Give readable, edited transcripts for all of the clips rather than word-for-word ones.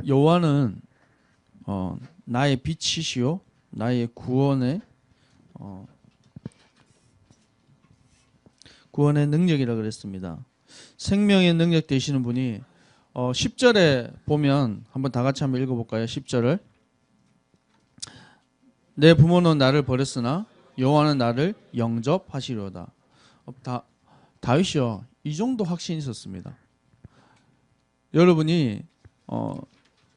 여호와는 나의 빛이시요 나의 어, 구원의 능력이라 그랬습니다. 생명의 능력 되시는 분이 10절에 보면 한번 다 같이 한번 읽어볼까요? 10절을 내 부모는 나를 버렸으나 여호와는 나를 영접하시려다. 다윗이요 이 정도 확신이 있었습니다. 여러분이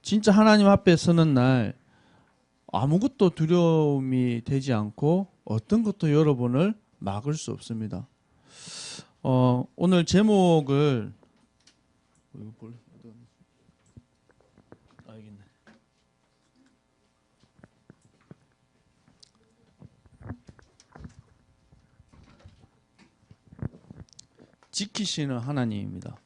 진짜 하나님 앞에 서는 날 아무것도 두려움이 되지 않고 어떤 것도 여러분을 막을 수 없습니다. 오늘 제목을 알겠네. 지키시는 하나님입니다.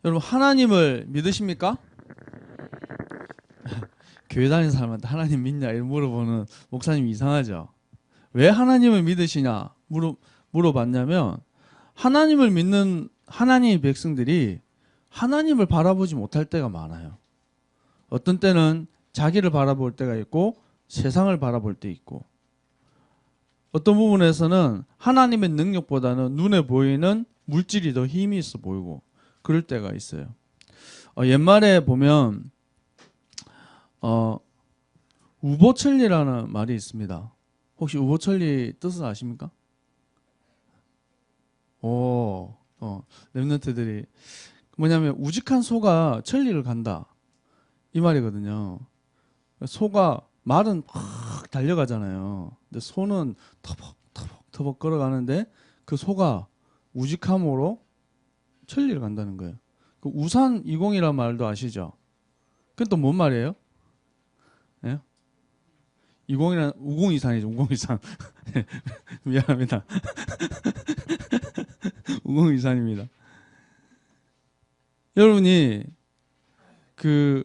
여러분 하나님을 믿으십니까? 교회 다니는 사람한테 하나님 믿냐 이렇게 물어보는 목사님 이상하죠. 왜 하나님을 믿으시냐 물어봤냐면 하나님을 믿는 하나님의 백성들이 하나님을 바라보지 못할 때가 많아요. 어떤 때는 자기를 바라볼 때가 있고 세상을 바라볼 때 있고 어떤 부분에서는 하나님의 능력보다는 눈에 보이는 물질이 더 힘이 있어 보이고 그럴 때가 있어요. 옛말에 보면 우보천리라는 말이 있습니다. 혹시 우보천리 뜻을 아십니까? 랩런트들이 뭐냐면 우직한 소가 천리를 간다 이 말이거든요. 소가 말은 막 달려가잖아요. 근데 소는 터벅터벅 걸어가는데 그 소가 우직함으로 천리를 간다는 거예요. 그 우산 20이라는 말도 아시죠? 그건 또 뭔 말이에요? 예? 20이란 우공이산이죠. 우공이산. 미안합니다. 우공이산입니다. 여러분이 그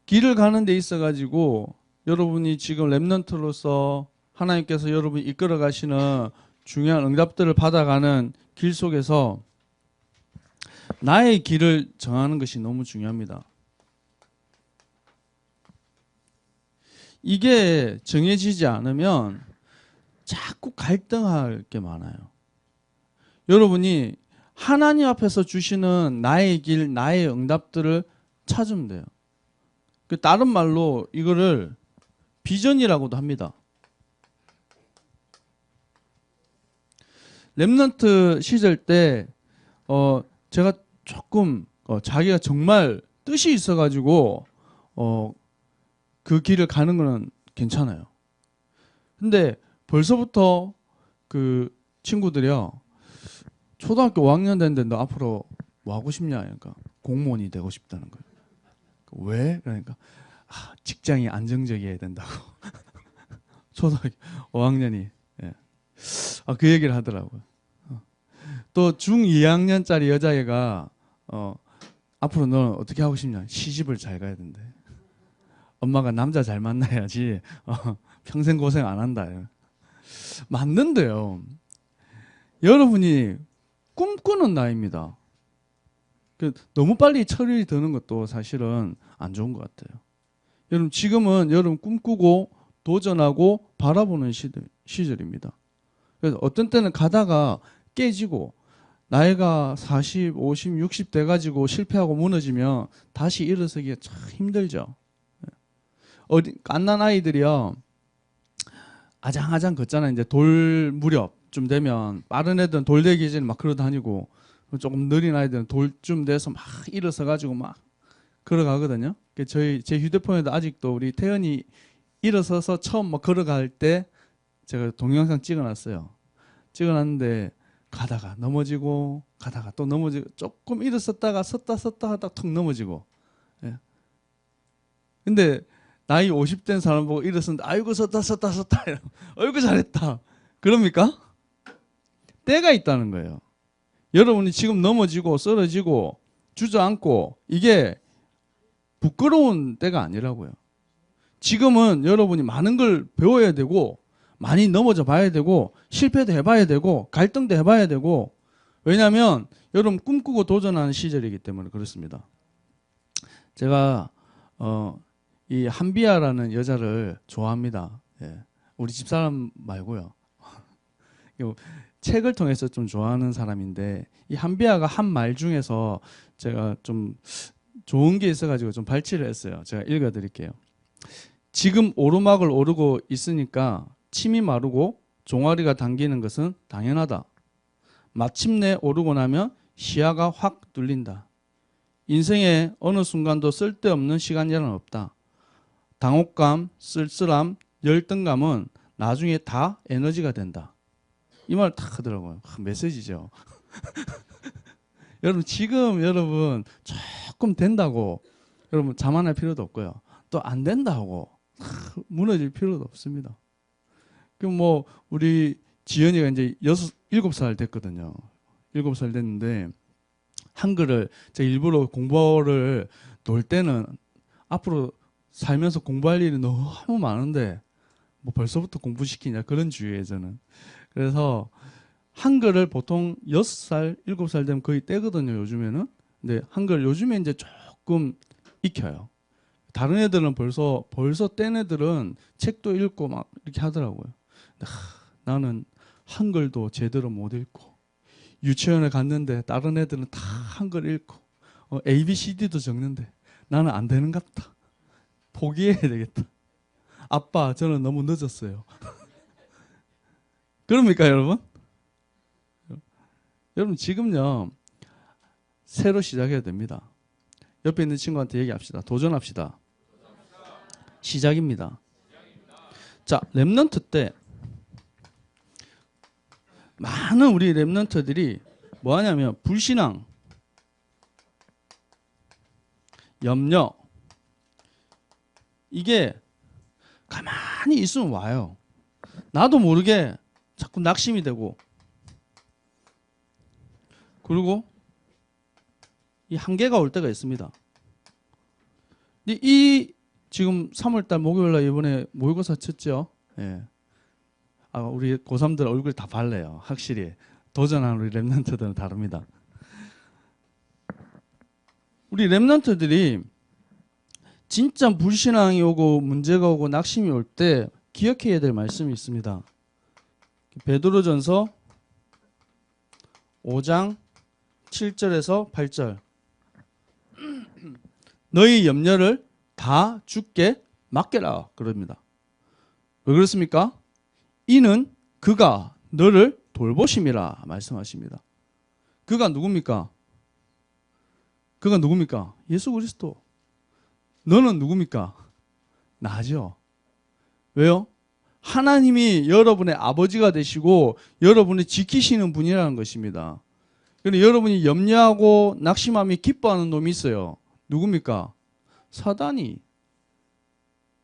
길을 가는 데 있어 가지고 여러분이 지금 랩넌트로서 하나님께서 여러분 이끌어 가시는 중요한 응답들을 받아가는 길 속에서 나의 길을 정하는 것이 너무 중요합니다. 이게 정해지지 않으면 자꾸 갈등할 게 많아요. 여러분이 하나님 앞에서 주시는 나의 길, 나의 응답들을 찾으면 돼요. 다른 말로 이거를 비전이라고도 합니다. 랩넌트 시절 때 제가 조금 자기가 정말 뜻이 있어가지고 그 길을 가는 거는 괜찮아요. 근데 벌써부터 그 친구들이요 초등학교 5학년 됐는데 너 앞으로 뭐 하고 싶냐? 그러니까 공무원이 되고 싶다는 거예요. 왜? 그러니까 직장이 안정적이어야 된다고. 초등학교 5학년이 예. 그 얘기를 하더라고요. 또 중2학년짜리 여자애가 앞으로 너는 어떻게 하고 싶냐? 시집을 잘 가야 된대. 엄마가 남자 잘 만나야지 평생 고생 안 한다. 맞는데요. 여러분이 꿈꾸는 나이입니다. 너무 빨리 철이 드는 것도 사실은 안 좋은 것 같아요. 여러분 지금은 여러분 꿈꾸고 도전하고 바라보는 시절입니다. 그래서 어떤 때는 가다가 깨지고 나이가 40, 50, 60 돼가지고 실패하고 무너지면 다시 일어서기가 참 힘들죠. 갓난 아이들이요 아장아장 걷잖아요. 이제 돌 무렵쯤 되면 빠른 애들은 돌대기 전에 막 걸어 다니고 조금 느린 아이들은 돌쯤 돼서 막 일어서 가지고 막 걸어가거든요. 제 휴대폰에도 아직도 우리 태연이 일어서서 처음 막 걸어갈 때 제가 동영상 찍어놨어요. 찍어놨는데 가다가 넘어지고 가다가 또 넘어지고 조금 일어섰다가 섰다 하다 툭 넘어지고. 예. 근데 나이 50된 사람 보고 일어섰는데 아이고 섰다 어이구 잘했다. 그럽니까? 때가 있다는 거예요. 여러분이 지금 넘어지고 쓰러지고 주저앉고 이게 부끄러운 때가 아니라고요. 지금은 여러분이 많은 걸 배워야 되고 많이 넘어져 봐야 되고 실패도 해봐야 되고 갈등도 해봐야 되고 왜냐하면 여러분 꿈꾸고 도전하는 시절이기 때문에 그렇습니다. 제가 이 한비아라는 여자를 좋아합니다. 예. 우리 집사람 말고요. 책을 통해서 좀 좋아하는 사람인데 이 한비아가 한 말 중에서 제가 좀 좋은 게 있어가지고 좀 발췌를 했어요. 제가 읽어드릴게요. 지금 오르막을 오르고 있으니까 침이 마르고 종아리가 당기는 것은 당연하다. 마침내 오르고 나면 시야가 확 뚫린다. 인생에 어느 순간도 쓸데없는 시간이란 없다. 당혹감, 쓸쓸함, 열등감은 나중에 다 에너지가 된다. 이 말 딱 하더라고요. 메시지죠. 여러분 지금 여러분 조금 된다고 여러분 자만할 필요도 없고요. 또 안 된다고 무너질 필요도 없습니다. 그럼 뭐 우리 지연이가 이제 7살 됐거든요. 7살 됐는데 한글을 제가 일부러 공부를 놀 때는 앞으로 살면서 공부할 일이 너무 많은데 뭐 벌써부터 공부시키냐 그런 주의예요 저는. 그래서 한글을 보통 6살, 7살 되면 거의 떼거든요 요즘에는. 근데 한글 요즘에 이제 조금 익혀요. 다른 애들은 벌써 뗀 애들은 책도 읽고 막 이렇게 하더라고요. 나는 한글도 제대로 못 읽고 유치원에 갔는데 다른 애들은 다 한글 읽고 ABCD도 적는데 나는 안 되는갑다. 포기해야 되겠다. 아빠 저는 너무 늦었어요. 그럽니까 여러분? 여러분 지금요 새로 시작해야 됩니다. 옆에 있는 친구한테 얘기합시다. 도전합시다. 시작입니다. 자, 렘넌트 때 많은 우리 렘넌트들이 뭐 하냐면 불신앙, 염려 이게 가만히 있으면 와요. 나도 모르게 자꾸 낙심이 되고 그리고 이 한계가 올 때가 있습니다. 근데 이 지금 3월달 목요일날 이번에 모의고사 쳤죠. 예. 우리 고3들 얼굴이 다 밝래요. 확실히 도전하는 우리 랩런트들은 다릅니다. 우리 랩런트들이 진짜 불신앙이 오고 문제가 오고 낙심이 올 때 기억해야 될 말씀이 있습니다. 베드로전서 5장 7절에서 8절 너희 염려를 다 주께 맡겨라 그럽니다. 왜 그렇습니까? 이는 그가 너를 돌보심이라 말씀하십니다. 그가 누굽니까? 그가 누굽니까? 예수 그리스도. 너는 누굽니까? 나죠. 왜요? 하나님이 여러분의 아버지가 되시고 여러분을 지키시는 분이라는 것입니다. 그런데 여러분이 염려하고 낙심하며 기뻐하는 놈이 있어요. 누굽니까? 사단이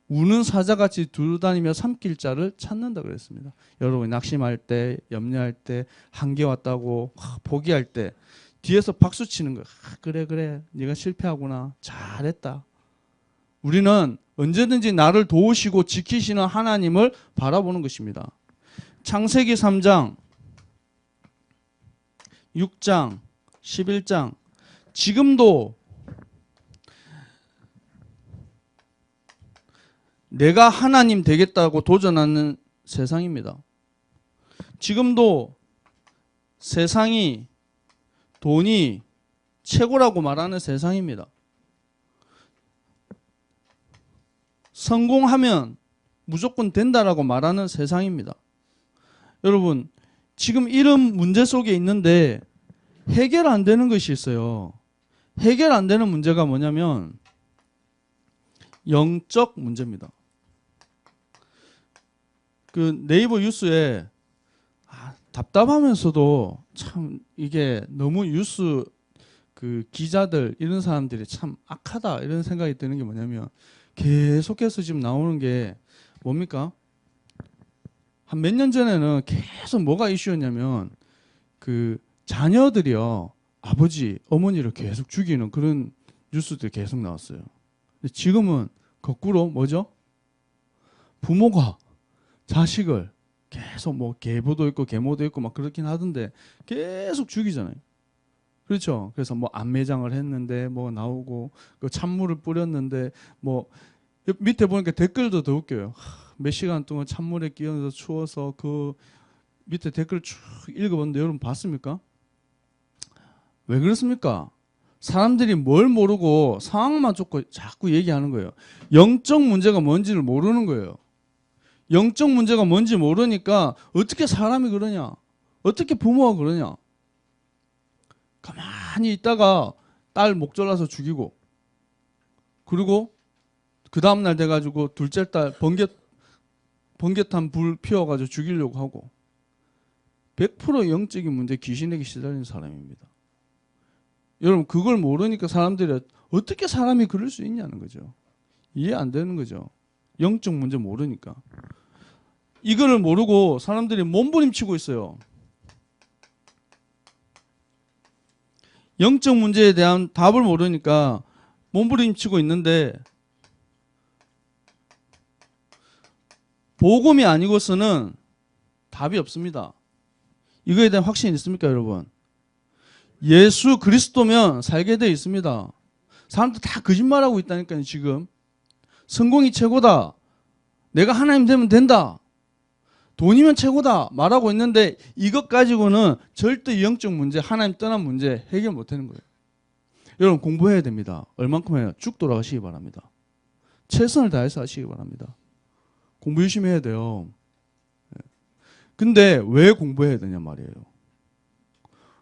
우는 사자같이 두루다니며 삼킬 자를 찾는다 그랬습니다. 여러분이 낙심할 때, 염려할 때, 한계 왔다고 포기할 때 뒤에서 박수 치는 거야. 그래 네가 실패하구나. 잘했다. 우리는 언제든지 나를 도우시고 지키시는 하나님을 바라보는 것입니다. 창세기 3장 6장 11장 지금도 내가 하나님 되겠다고 도전하는 세상입니다. 지금도 세상이 돈이 최고라고 말하는 세상입니다. 성공하면 무조건 된다라고 말하는 세상입니다. 여러분 지금 이런 문제 속에 있는데 해결 안 되는 것이 있어요. 해결 안 되는 문제가 뭐냐면 영적 문제입니다. 그 네이버 뉴스에 답답하면서도 참 이게 너무 뉴스 그 기자들 이런 사람들이 참 악하다 이런 생각이 드는 게 뭐냐면 계속해서 지금 나오는 게 뭡니까? 한 몇 년 전에는 계속 뭐가 이슈였냐면 그 자녀들이요 아버지 어머니를 계속 죽이는 그런 뉴스들이 계속 나왔어요. 근데 지금은 거꾸로 뭐죠? 부모가 자식을 계속 뭐 계보도 있고 계모도 있고 막 그렇긴 하던데 계속 죽이잖아요. 그렇죠. 그래서 뭐 안매장을 했는데 뭐 나오고 그 찬물을 뿌렸는데 뭐 밑에 보니까 댓글도 더 웃겨요. 몇 시간 동안 찬물에 끼얹어서 추워서 그 밑에 댓글 쭉 읽어봤는데 여러분 봤습니까? 왜 그렇습니까? 사람들이 뭘 모르고 상황만 좋고 자꾸 얘기하는 거예요. 영적 문제가 뭔지를 모르는 거예요. 영적 문제가 뭔지 모르니까 어떻게 사람이 그러냐? 어떻게 부모가 그러냐? 가만히 있다가 딸 목 졸라서 죽이고, 그리고 그 다음날 돼가지고 둘째 딸 번개탄 불 피워가지고 죽이려고 하고, 100% 영적인 문제 귀신에게 시달리는 사람입니다. 여러분 그걸 모르니까 사람들이 어떻게 사람이 그럴 수 있냐는 거죠. 이해 안 되는 거죠. 영적 문제 모르니까. 이거를 모르고 사람들이 몸부림치고 있어요. 영적 문제에 대한 답을 모르니까 몸부림치고 있는데 복음이 아니고서는 답이 없습니다. 이거에 대한 확신이 있습니까, 여러분? 예수 그리스도면 살게 되어 있습니다. 사람들 다 거짓말하고 있다니까요, 지금. 성공이 최고다. 내가 하나님 되면 된다. 돈이면 최고다. 말하고 있는데 이것 가지고는 절대 영적 문제, 하나님 떠난 문제 해결 못 하는 거예요. 여러분 공부해야 됩니다. 얼만큼 해요? 쭉 돌아가시기 바랍니다. 최선을 다해서 하시기 바랍니다. 공부 열심히 해야 돼요. 근데 왜 공부해야 되냐 말이에요.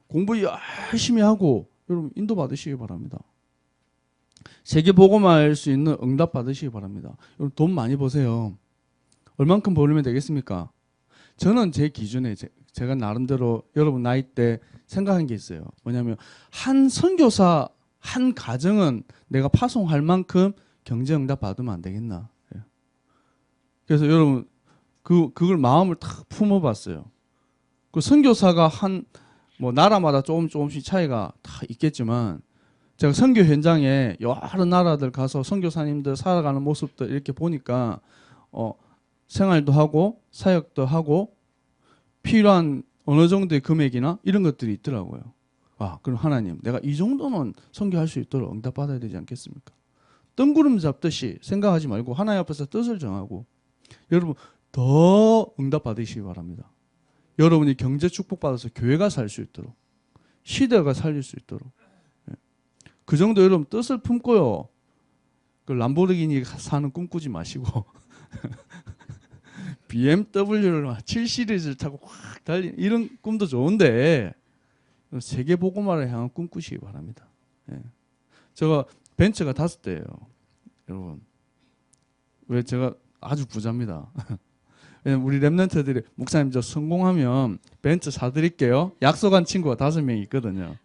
공부 열심히 하고 여러분 인도 받으시기 바랍니다. 세계 복음화할 수 있는 응답 받으시기 바랍니다. 여러분 돈 많이 버세요. 얼만큼 벌면 되겠습니까? 저는 제 기준에 제가 나름대로 여러분 나이 때 생각한 게 있어요. 뭐냐면 한 선교사 한 가정은 내가 파송할 만큼 경제 응답 받으면 안 되겠나. 그래서 여러분 그걸 마음을 탁 품어봤어요. 그 선교사가 뭐 나라마다 조금씩 차이가 다 있겠지만 제가 선교 현장에 여러 나라들 가서 선교사님들 살아가는 모습들 이렇게 보니까 생활도 하고 사역도 하고 필요한 어느 정도의 금액이나 이런 것들이 있더라고요. 그럼 하나님 내가 이 정도는 선교할 수 있도록 응답받아야 되지 않겠습니까? 뜬구름 잡듯이 생각하지 말고 하나님 앞에서 뜻을 정하고 여러분 더 응답받으시기 바랍니다. 여러분이 경제 축복받아서 교회가 살 수 있도록 시대가 살릴 수 있도록 그 정도 여러분 뜻을 품고요. 그 람보르기니 사는 꿈 꾸지 마시고 BMW를 7 시리즈를 타고 확 달리는 이런 꿈도 좋은데 세계 복음화를 향한 꿈 꾸시기 바랍니다. 제가 벤츠가 5대예요. 여러분 왜 제가 아주 부자입니다. 우리 랩런트들이 목사님 저 성공하면 벤츠 사드릴게요. 약속한 친구가 5명이 있거든요.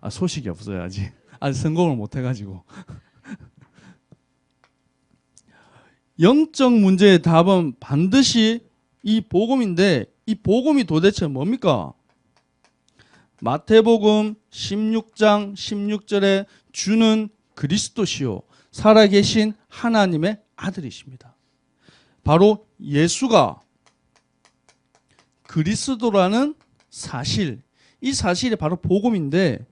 소식이 없어요 아직 성공을 못 해가지고. 영적 문제의 답은 반드시 이 복음인데 이 복음이 도대체 뭡니까? 마태복음 16장 16절에 주는 그리스도시요 살아계신 하나님의 아들이십니다. 바로 예수가 그리스도라는 사실, 이 사실이 바로 복음인데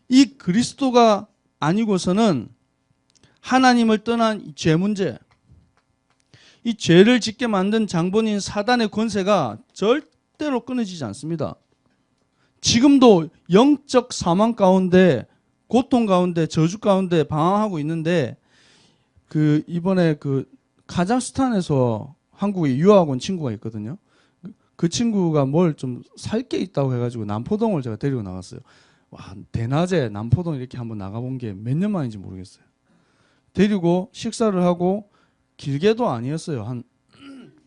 이 그리스도가 아니고서는 하나님을 떠난 이 죄 문제, 이 죄를 짓게 만든 장본인 사단의 권세가 절대로 끊어지지 않습니다. 지금도 영적 사망 가운데, 고통 가운데, 저주 가운데 방황하고 있는데 이번에 카자흐스탄에서 한국에 유학 온 친구가 있거든요. 그 친구가 뭘 좀 살 게 있다고 해가지고 남포동을 제가 데리고 나갔어요. 대낮에 남포동 이렇게 한번 나가본 게 몇 년 만인지 모르겠어요. 데리고 식사를 하고 길게도 아니었어요. 한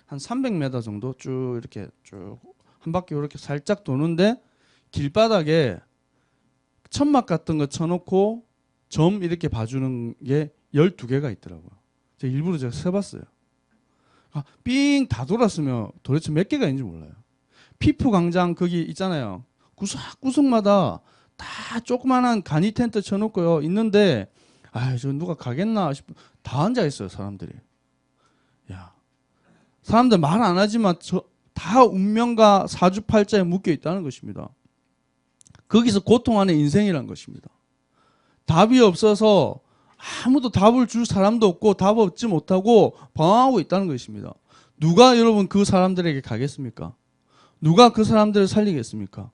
300m 정도 쭉 이렇게 쭉 한 바퀴 이렇게 살짝 도는데 길바닥에 천막 같은 거 쳐놓고 점 이렇게 봐주는 게 12개가 있더라고요. 일부러 제가 세봤어요. 삥 다 돌았으면 도대체 몇 개가 있는지 몰라요. 피프 광장 거기 있잖아요. 구석구석마다 다 조그만한 간이 텐트 쳐놓고요. 있는데 저 누가 가겠나 싶어 다 앉아 있어요 사람들이. 사람들 말 안 하지만 다 운명과 사주팔자에 묶여 있다는 것입니다. 거기서 고통 안에 인생이란 것입니다. 답이 없어서 아무도 답을 줄 사람도 없고 답 얻지 못하고 방황하고 있다는 것입니다. 누가 여러분 그 사람들에게 가겠습니까? 누가 그 사람들을 살리겠습니까?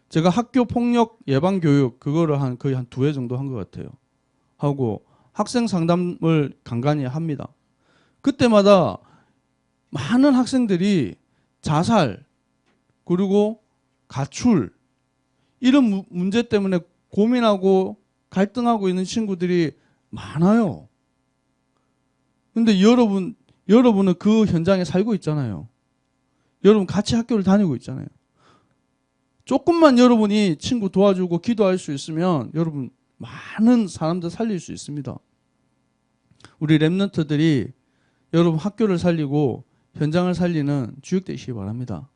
제가 학교 폭력 예방 교육 그거를 거의 한 2회 정도 한 것 같아요. 하고 학생 상담을 간간히 합니다. 그때마다 많은 학생들이 자살 그리고 가출 이런 문제 때문에 고민하고 갈등하고 있는 친구들이 많아요. 근데 여러분은 그 현장에 살고 있잖아요. 여러분 같이 학교를 다니고 있잖아요. 조금만 여러분이 친구 도와주고 기도할 수 있으면 여러분 많은 사람들 살릴 수 있습니다. 우리 랩런트들이 여러분 학교를 살리고 현장을 살리는 주역 되시기 바랍니다.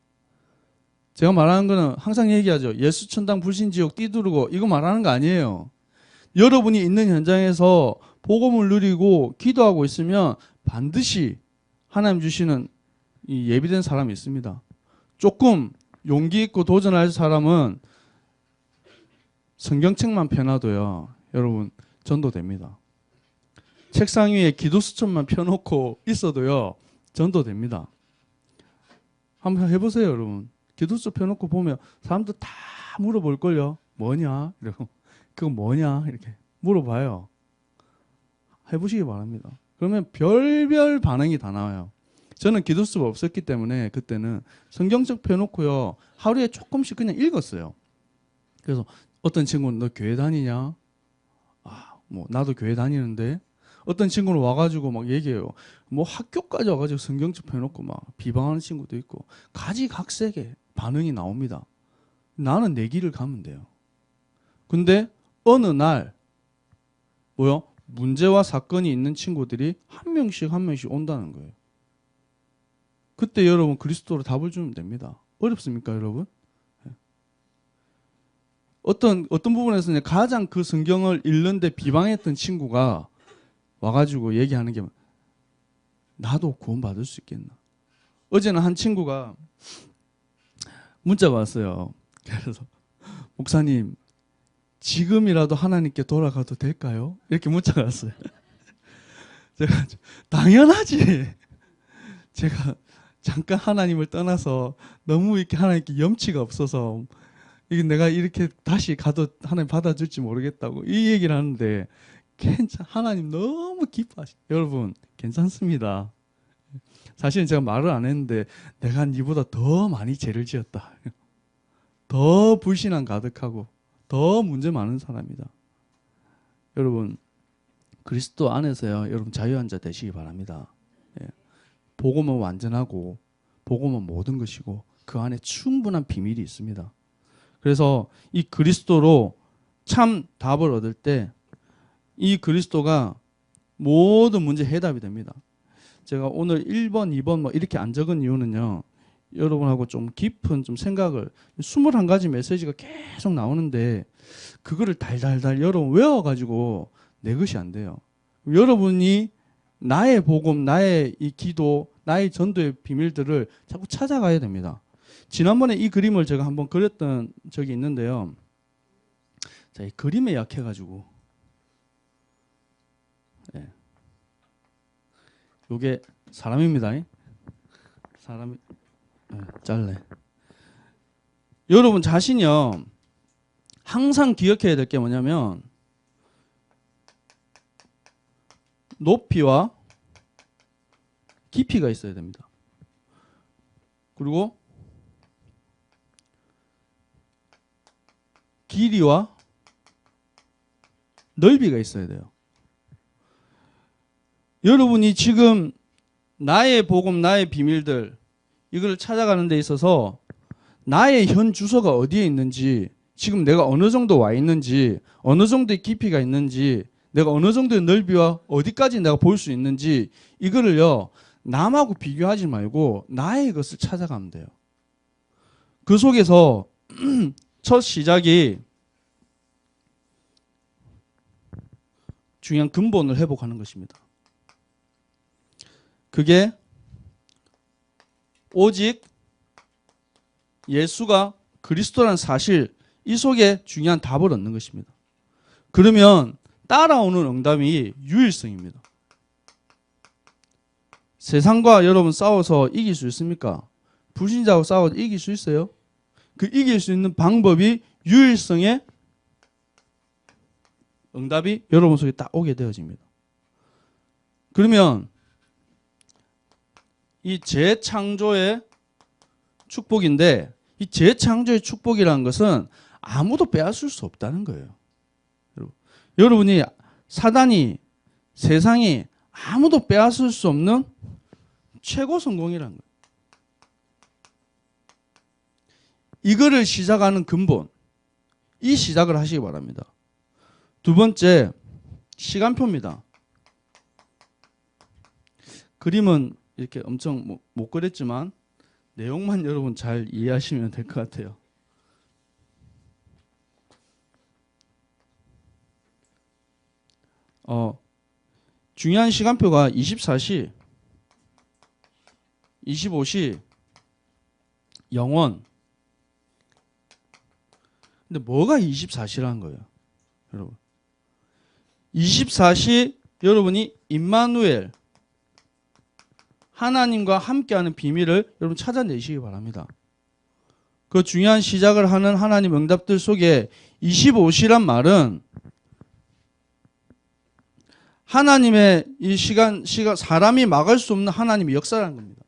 제가 말하는 거는 항상 얘기하죠. 예수 천당 불신 지옥 띠두르고 이거 말하는 거 아니에요. 여러분이 있는 현장에서 복음을 누리고 기도하고 있으면 반드시 하나님 주시는 이 예비된 사람이 있습니다. 조금 용기 있고 도전할 사람은 성경책만 펴놔도요. 여러분 전도됩니다. 책상 위에 기도수첩만 펴놓고 있어도요. 전도됩니다. 한번 해보세요, 여러분. 기도수첩 펴놓고 보면 사람들 다 물어볼걸요. 뭐냐? 이러고 그거 뭐냐? 이렇게 물어봐요. 해보시기 바랍니다. 그러면 별별 반응이 다 나와요. 저는 기도수첩 없었기 때문에 그때는 성경책 펴놓고요. 하루에 조금씩 그냥 읽었어요. 그래서 어떤 친구는 너 교회 다니냐? 뭐 나도 교회 다니는데. 어떤 친구는 와가지고 막 얘기해요. 뭐 학교까지 와가지고 성경책 펴놓고 막 비방하는 친구도 있고 가지각색의 반응이 나옵니다. 나는 내 길을 가면 돼요. 근데 어느 날 뭐요? 문제와 사건이 있는 친구들이 한 명씩 온다는 거예요. 그때 여러분 그리스도로 답을 주면 됩니다. 어렵습니까, 여러분? 어떤 부분에서는 가장 그 성경을 읽는데 비방했던 친구가 와가지고 얘기하는 게 나도 구원받을 수 있겠나. 어제는 한 친구가 문자가 왔어요. 그래서 목사님 지금이라도 하나님께 돌아가도 될까요? 이렇게 문자가 왔어요. 제가 당연하지. 제가 잠깐 하나님을 떠나서 너무 이렇게 하나님께 염치가 없어서 이게 내가 이렇게 다시 가도 하나님 받아줄지 모르겠다고 이 얘기를 하는데 하나님 너무 기뻐하시. 여러분 괜찮습니다. 사실은 제가 말을 안 했는데 내가 니보다 더 많이 죄를 지었다. 더 불신앙 가득하고 더 문제 많은 사람이다. 여러분 그리스도 안에서요. 여러분 자유한 자 되시기 바랍니다. 예. 복음은 완전하고 복음은 모든 것이고 그 안에 충분한 비밀이 있습니다. 그래서 이 그리스도로 참 답을 얻을 때 이 그리스도가 모든 문제 해답이 됩니다. 제가 오늘 1번, 2번 뭐 이렇게 안 적은 이유는요. 여러분하고 좀 깊은 좀 생각을 21가지 메시지가 계속 나오는데 그거를 달달달 여러분 외워가지고 내 것이 안 돼요. 여러분이 나의 복음, 나의 이 기도, 나의 전도의 비밀들을 자꾸 찾아가야 됩니다. 지난번에 이 그림을 제가 한번 그렸던 적이 있는데요. 자, 이 그림에 약해가지고 요게 사람입니다. 사람이 잘래. 여러분 자신이요 항상 기억해야 될 게 뭐냐면 높이와 깊이가 있어야 됩니다. 그리고 길이와 넓이가 있어야 돼요. 여러분이 지금 나의 복음, 나의 비밀들 이걸 찾아가는 데 있어서 나의 현 주소가 어디에 있는지 지금 내가 어느 정도 와 있는지 어느 정도의 깊이가 있는지 내가 어느 정도의 넓이와 어디까지 내가 볼 수 있는지 이거를요 남하고 비교하지 말고 나의 것을 찾아가면 돼요. 그 속에서 첫 시작이 중요한 근본을 회복하는 것입니다. 그게 오직 예수가 그리스도라는 사실, 이 속에 중요한 답을 얻는 것입니다. 그러면 따라오는 응답이 유일성입니다. 세상과 여러분 싸워서 이길 수 있습니까? 불신자하고 싸워서 이길 수 있어요? 그 이길 수 있는 방법이 유일성의 응답이 여러분 속에 딱 오게 되어집니다. 그러면 이 재창조의 축복인데, 이 재창조의 축복이라는 것은 아무도 빼앗을 수 없다는 거예요. 여러분이 사단이, 세상이 아무도 빼앗을 수 없는 최고 성공이라는 거예요. 이거를 시작하는 근본, 이 시작을 하시기 바랍니다. 두 번째, 시간표입니다. 그림은 이렇게 엄청 못 그렸지만 내용만 여러분 잘 이해하시면 될 것 같아요. 중요한 시간표가 24시, 25시, 영원. 근데 뭐가 24시라는 거예요, 여러분? 24시 여러분이 임마누엘, 하나님과 함께하는 비밀을 여러분 찾아내시기 바랍니다. 그 중요한 시작을 하는 하나님 응답들 속에 25시란 말은 하나님의 이 시간, 사람이 막을 수 없는 하나님의 역사라는 겁니다.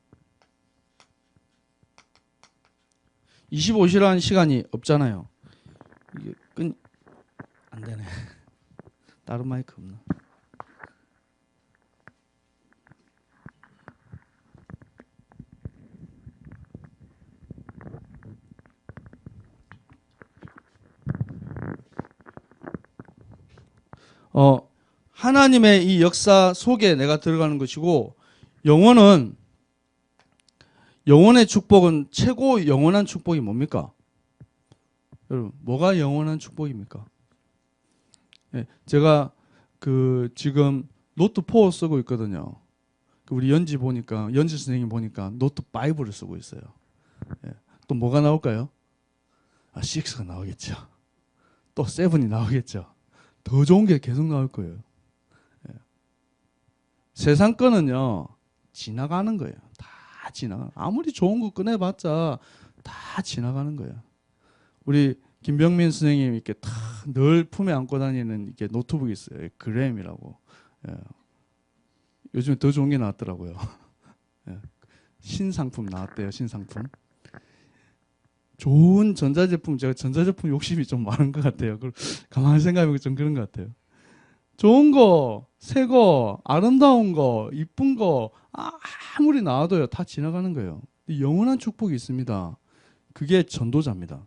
25시라는 시간이 없잖아요. 이게 안 되네. 다른 마이크 없나? 하나님의 이 역사 속에 내가 들어가는 것이고, 영원의 축복은, 최고 영원한 축복이 뭡니까? 여러분, 뭐가 영원한 축복입니까? 네, 제가 지금 노트 4 쓰고 있거든요. 우리 연지 선생님 보니까 노트 5를 쓰고 있어요. 네, 또 뭐가 나올까요? 6가 나오겠죠. 또 7이 나오겠죠. 더 좋은 게 계속 나올 거예요. 네. 세상 거는요, 지나가는 거예요. 다 지나가. 아무리 좋은 거 꺼내봤자 다 지나가는 거예요. 우리 김병민 선생님 이렇게 늘 품에 안고 다니는 이렇게 노트북이 있어요. 그램이라고. 예. 요즘에 더 좋은 게 나왔더라고요. 예. 신상품 나왔대요. 신상품. 좋은 전자제품, 제가 전자제품 욕심이 좀 많은 것 같아요. 가만히 생각해보면 좀 그런 것 같아요. 좋은 거, 새 거, 아름다운 거, 이쁜 거 아무리 나와도요, 다 지나가는 거예요. 영원한 축복이 있습니다. 그게 전도자입니다.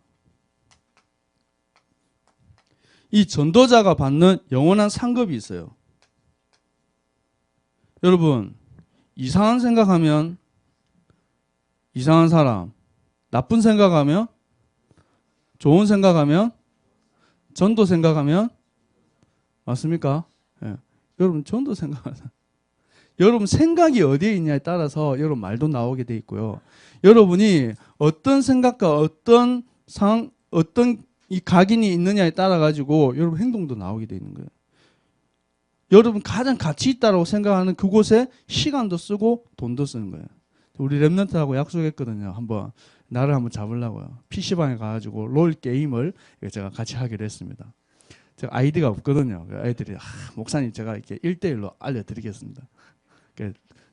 이 전도자가 받는 영원한 상급이 있어요. 여러분, 이상한 생각하면 이상한 사람, 나쁜 생각하면, 좋은 생각하면, 전도 생각하면, 맞습니까? 예. 여러분, 전도 생각하세요. 여러분 생각이 어디에 있냐에 따라서 여러분 말도 나오게 돼 있고요. 여러분이 어떤 생각과 어떤 이 각인이 있느냐에 따라 가지고 여러분 행동도 나오게 돼 있는 거예요. 여러분 가장 가치 있다고 생각하는 그곳에 시간도 쓰고 돈도 쓰는 거예요. 우리 랩런트하고 약속했거든요. 나를 한번 잡으려고요. PC방에 가가지고 롤 게임을 제가 같이 하기로 했습니다. 제가 아이디가 없거든요. 아이들이 목사님 제가 이렇게 1대1로 알려드리겠습니다.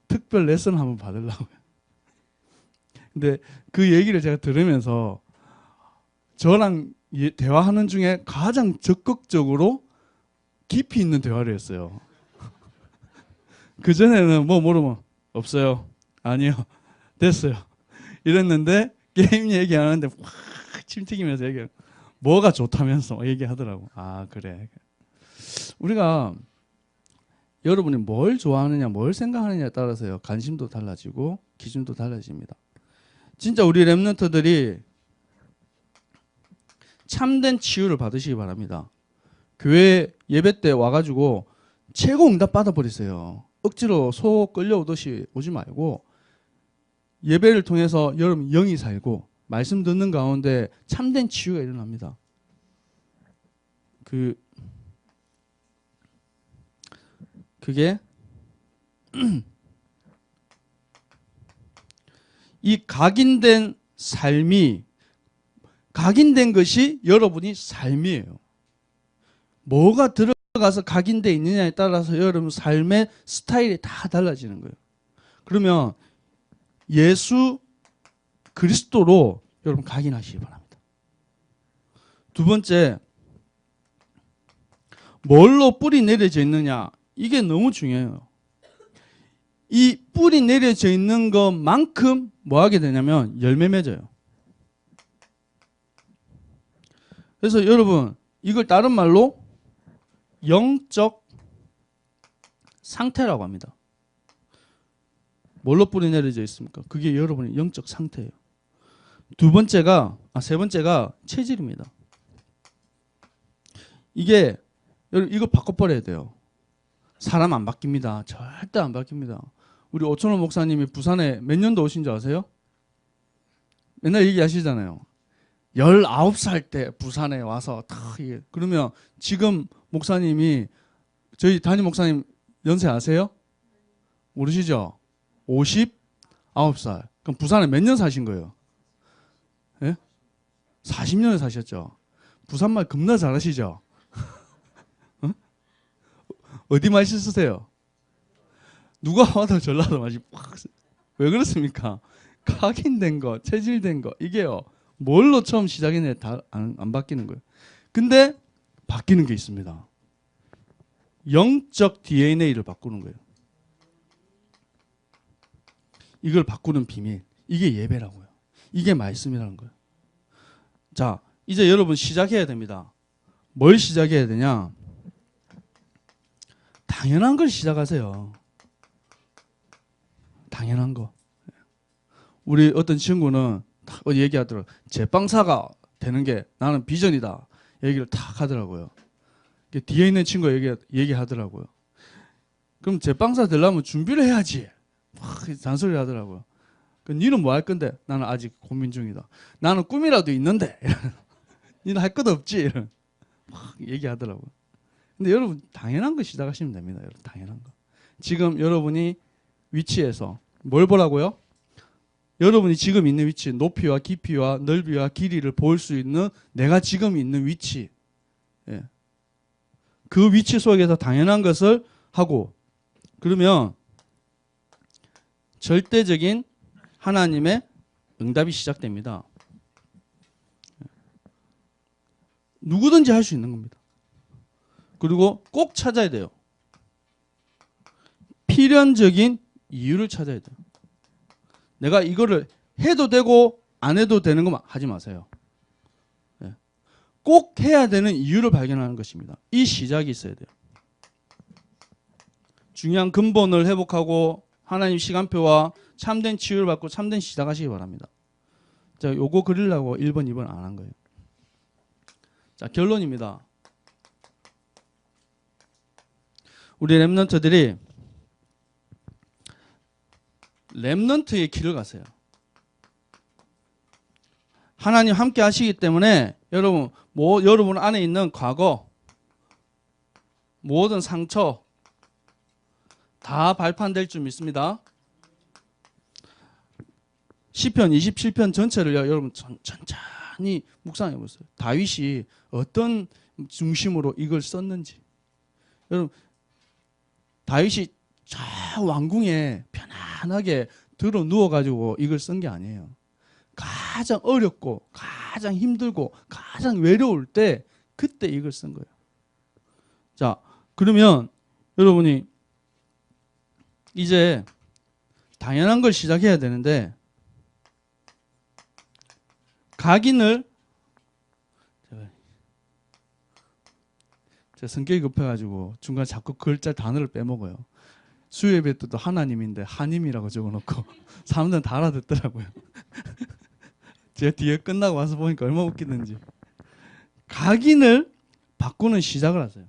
특별 레슨 한번 받으려고요. 근데 그 얘기를 제가 들으면서 저랑 대화하는 중에 가장 적극적으로 깊이 있는 대화를 했어요. 그전에는 뭐 물으면 없어요. 아니요. 됐어요. 이랬는데 게임 얘기하는데 확 침튀기면서 얘기해요. 뭐가 좋다면서 얘기하더라고. 아 그래. 우리가 여러분이 뭘 좋아하느냐 뭘 생각하느냐에 따라서요. 관심도 달라지고 기준도 달라집니다. 진짜 우리 랩런트들이 참된 치유를 받으시기 바랍니다. 교회 예배 때 와가지고 최고 응답 받아버리세요. 억지로 소 끌려오듯이 오지 말고 예배를 통해서 여러분 영이 살고 말씀 듣는 가운데 참된 치유가 일어납니다. 그게 이 각인된 삶이 각인된 것이 여러분이 삶이에요. 뭐가 들어가서 각인되어 있느냐에 따라서 여러분 삶의 스타일이 다 달라지는 거예요. 그러면 예수 그리스도로 여러분 각인하시기 바랍니다. 두 번째, 뭘로 뿌리 내려져 있느냐? 이게 너무 중요해요. 이 뿌리 내려져 있는 것만큼 뭐 하게 되냐면 열매 맺어요. 그래서 여러분 이걸 다른 말로 영적 상태라고 합니다. 뭘로 뿌리 내려져 있습니까? 그게 여러분의 영적 상태예요. 세 번째가 체질입니다. 이게 이거 바꿔버려야 돼요. 사람 안 바뀝니다. 절대 안 바뀝니다. 우리 오천호 목사님이 부산에 몇 년도 오신 줄 아세요? 맨날 얘기하시잖아요. 19살 때 부산에 와서 그러면 지금 목사님이 저희 담임 목사님 연세 아세요? 모르시죠? 59살. 그럼 부산에 몇 년 사신 거예요? 예? 40년을 사셨죠. 부산말 겁나 잘하시죠? 어? 어디 맛있으세요? 누가 와도 전라도 맛이 팍. 왜 그렇습니까? 각인된 거, 체질된 거 이게요. 뭘로 처음 시작했는데 다 안 바뀌는 거예요. 근데 바뀌는 게 있습니다. 영적 DNA를 바꾸는 거예요. 이걸 바꾸는 비밀. 이게 예배라고요. 이게 말씀이라는 거예요. 자, 이제 여러분 시작해야 됩니다. 뭘 시작해야 되냐? 당연한 걸 시작하세요. 당연한 거. 우리 어떤 친구는 딱 얘기하더라고요. 제빵사가 되는 게 나는 비전이다. 얘기를 탁 하더라고요. 뒤에 있는 친구가 얘기하더라고요. 그럼 제빵사 되려면 준비를 해야지. 막 잔소리 하더라고요. 니는 뭐 할 건데? 나는 아직 고민 중이다. 나는 꿈이라도 있는데. 니는 할 것도 없지. 막 얘기하더라고요. 근데 여러분 당연한 거 시작하시면 됩니다. 여러분 당연한 거. 지금 여러분이 위치에서 뭘 보라고요? 여러분이 지금 있는 위치, 높이와 깊이와 넓이와 길이를 볼 수 있는 내가 지금 있는 위치. 예. 그 위치 속에서 당연한 것을 하고 그러면 절대적인 하나님의 응답이 시작됩니다. 누구든지 할 수 있는 겁니다. 그리고 꼭 찾아야 돼요. 필연적인 이유를 찾아야 돼요. 내가 이거를 해도 되고 안 해도 되는 것만 하지 마세요. 꼭 해야 되는 이유를 발견하는 것입니다. 이 시작이 있어야 돼요. 중요한 근본을 회복하고 하나님 시간표와 참된 치유를 받고 참된 시작하시기 바랍니다. 자, 요거 그리려고 1번, 2번 안 한 거예요. 자, 결론입니다. 우리 렘넌트들이 렘넌트의 길을 가세요. 하나님 함께 하시기 때문에 여러분 안에 있는 과거, 모든 상처 다 발판될 줄 믿습니다. 시편 27편 전체를요, 여러분 천천히 묵상해 보세요. 다윗이 어떤 중심으로 이걸 썼는지. 여러분 다윗이 저 왕궁에 편안하게 들어 누워가지고 이걸 쓴 게 아니에요. 가장 어렵고 가장 힘들고 가장 외로울 때 그때 이걸 쓴 거예요. 자, 그러면 여러분이 이제 당연한 걸 시작해야 되는데 각인을 제가 성격이 급해가지고 중간에 자꾸 글자 단어를 빼먹어요. 수요예배 때도 하나님인데 하님이라고 적어놓고 사람들은 다 알아듣더라고요. 제가 뒤에 끝나고 와서 보니까 얼마나 웃기는지. 각인을 바꾸는 시작을 하세요.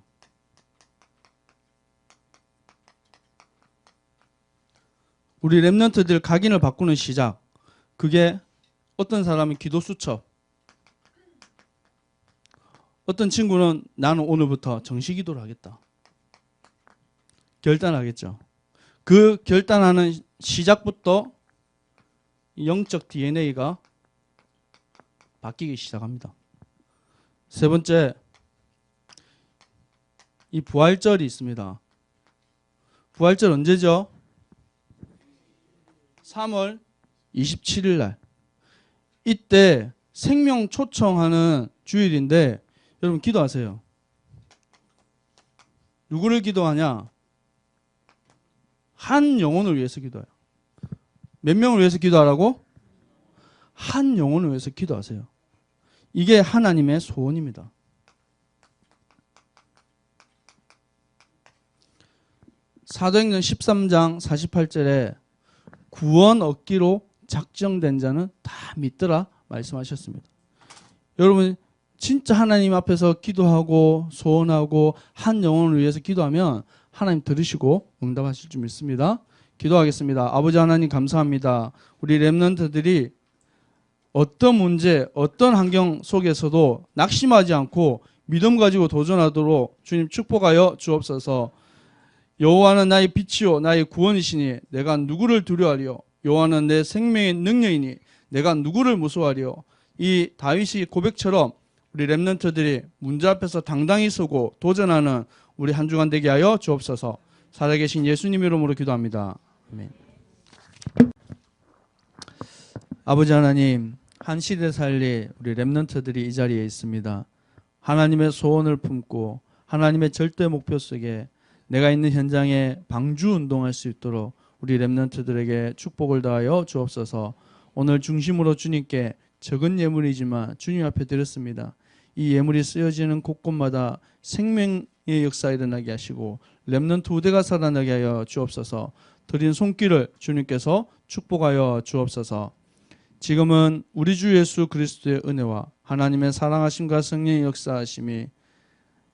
우리 렘넌트들 각인을 바꾸는 시작. 그게 어떤 사람은 기도 수첩, 어떤 친구는 나는 오늘부터 정시 기도를 하겠다. 결단하겠죠. 그 결단하는 시작부터 영적 DNA가 바뀌기 시작합니다. 세 번째, 이 부활절이 있습니다. 부활절 언제죠? 3월 27일 날. 이때 생명 초청하는 주일인데 여러분 기도하세요. 누구를 기도하냐? 한 영혼을 위해서 기도해요. 몇 명을 위해서 기도하라고? 한 영혼을 위해서 기도하세요. 이게 하나님의 소원입니다. 사도행전 13장 48절에 구원 얻기로 작정된 자는 다 믿더라 말씀하셨습니다. 여러분 진짜 하나님 앞에서 기도하고 소원하고 한 영혼을 위해서 기도하면 하나님 들으시고 응답하실 줄 믿습니다. 기도하겠습니다. 아버지 하나님 감사합니다. 우리 렘넌트들이 어떤 문제, 어떤 환경 속에서도 낙심하지 않고 믿음 가지고 도전하도록 주님 축복하여 주옵소서. 여호와는 나의 빛이요 나의 구원이시니 내가 누구를 두려워하리요. 여호와는 내 생명의 능력이니 내가 누구를 무서워하리요. 이 다윗의 고백처럼 우리 렘넌트들이 문제 앞에서 당당히 서고 도전하는 우리 한 주간 되게 하여 주옵소서. 살아계신 예수님 이름으로 기도합니다. 아멘. 아버지 하나님, 한 시대 살리 우리 렘넌트들이 이 자리에 있습니다. 하나님의 소원을 품고 하나님의 절대 목표 속에 내가 있는 현장에 방주 운동할 수 있도록 우리 렘넌트들에게 축복을 다하여 주옵소서. 오늘 중심으로 주님께 적은 예물이지만 주님 앞에 드렸습니다. 이 예물이 쓰여지는 곳곳마다 생명의 역사 일어나게 하시고 렘넌트 우대가 살아나게 하여 주옵소서. 드린 손길을 주님께서 축복하여 주옵소서. 지금은 우리 주 예수 그리스도의 은혜와 하나님의 사랑하심과 성령의 역사하심이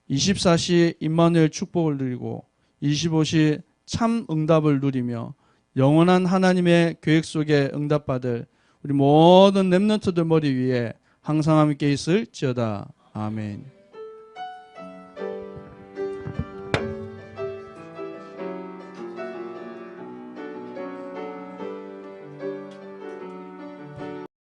24시 임마누엘 축복을 누리고 25시 참 응답을 누리며 영원한 하나님의 계획 속에 응답받을 우리 모든 렘넌트들 머리 위에 항상 함께 있을지어다. 아멘.